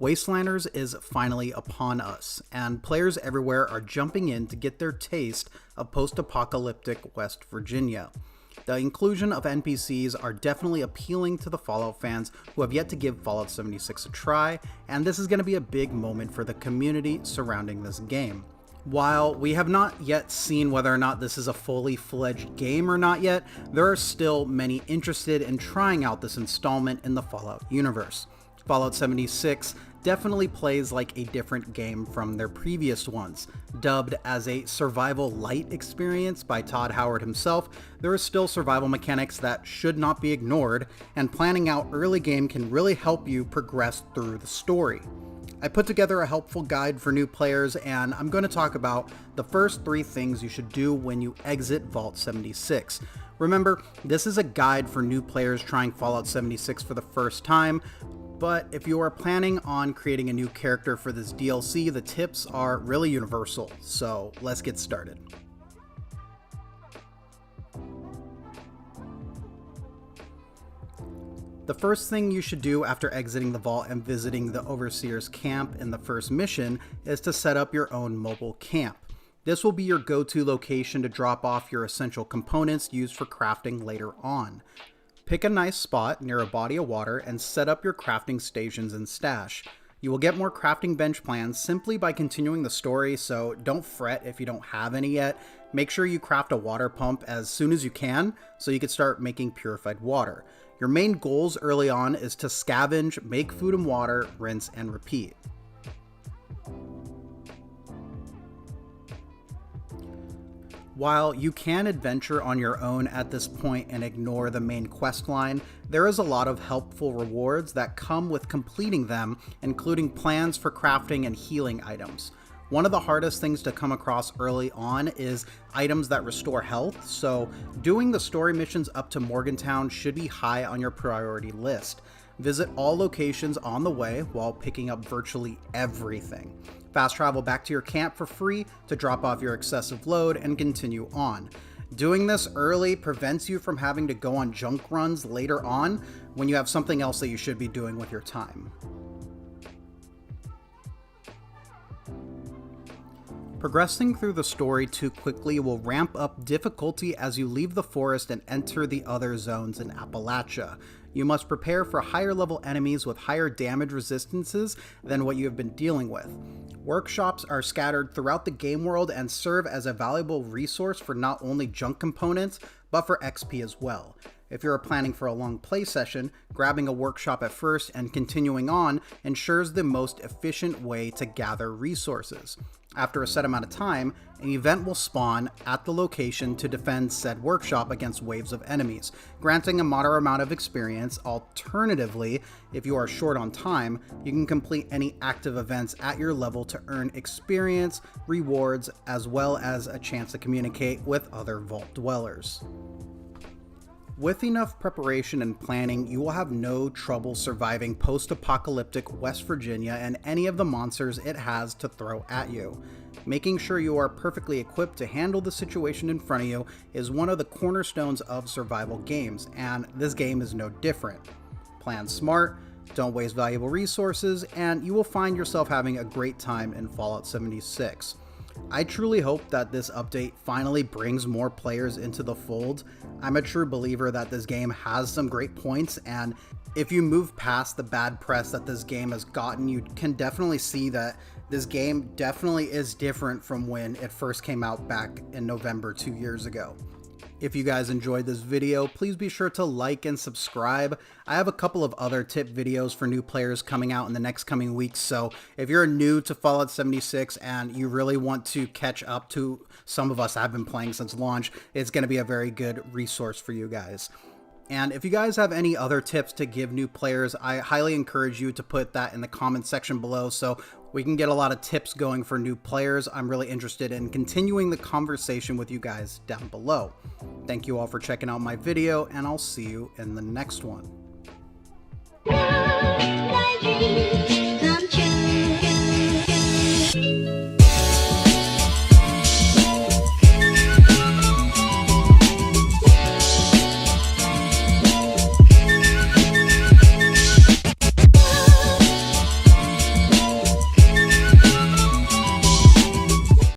Wastelanders is finally upon us, and players everywhere are jumping in to get their taste of post-apocalyptic West Virginia. The inclusion of NPCs are definitely appealing to the Fallout fans who have yet to give Fallout 76 a try, and this is going to be a big moment for the community surrounding this game. While we have not yet seen whether or not this is a fully fledged game or not yet, there are still many interested in trying out this installment in the Fallout universe. Fallout 76 definitely plays like a different game from their previous ones. Dubbed as a survival light experience by Todd Howard himself, there are still survival mechanics that should not be ignored, and planning out early game can really help you progress through the story. I put together a helpful guide for new players, and I'm going to talk about the first 3 things you should do when you exit Vault 76. Remember, this is a guide for new players trying Fallout 76 for the first time, but if you are planning on creating a new character for this DLC, the tips are really universal, so let's get started. The first thing you should do after exiting the vault and visiting the Overseer's camp in the first mission is to set up your own mobile camp. This will be your go-to location to drop off your essential components used for crafting later on. Pick a nice spot near a body of water and set up your crafting stations and stash. You will get more crafting bench plans simply by continuing the story, so don't fret if you don't have any yet. Make sure you craft a water pump as soon as you can so you can start making purified water. Your main goals early on is to scavenge, make food and water, rinse, and repeat. While you can adventure on your own at this point and ignore the main quest line, there is a lot of helpful rewards that come with completing them, including plans for crafting and healing items. One of the hardest things to come across early on is items that restore health, so doing the story missions up to Morgantown should be high on your priority list. Visit all locations on the way while picking up virtually everything. Fast travel back to your camp for free to drop off your excessive load and continue on. Doing this early prevents you from having to go on junk runs later on when you have something else that you should be doing with your time. Progressing through the story too quickly will ramp up difficulty as you leave the forest and enter the other zones in Appalachia. You must prepare for higher level enemies with higher damage resistances than what you have been dealing with. Workshops are scattered throughout the game world and serve as a valuable resource for not only junk components, but for XP as well. If you're planning for a long play session, grabbing a workshop at first and continuing on ensures the most efficient way to gather resources. After a set amount of time, an event will spawn at the location to defend said workshop against waves of enemies, granting a moderate amount of experience. Alternatively, if you are short on time, you can complete any active events at your level to earn experience, rewards, as well as a chance to communicate with other vault dwellers. With enough preparation and planning, you will have no trouble surviving post-apocalyptic West Virginia and any of the monsters it has to throw at you. Making sure you are perfectly equipped to handle the situation in front of you is one of the cornerstones of survival games, and this game is no different. Plan smart, don't waste valuable resources, and you will find yourself having a great time in Fallout 76. I truly hope that this update finally brings more players into the fold. I'm a true believer that this game has some great points, and if you move past the bad press that this game has gotten, you can definitely see that this game definitely is different from when it first came out back in November 2 years ago. If you guys enjoyed this video, please be sure to like and subscribe. I have a couple of other tip videos for new players coming out in the next coming weeks, so if you're new to Fallout 76 and you really want to catch up to some of us I've been playing since launch, it's going to be a very good resource for you guys. And if you guys have any other tips to give new players, I highly encourage you to put that in the comment section below so we can get a lot of tips going for new players. I'm really interested in continuing the conversation with you guys down below. Thank you all for checking out my video, and I'll see you in the next one.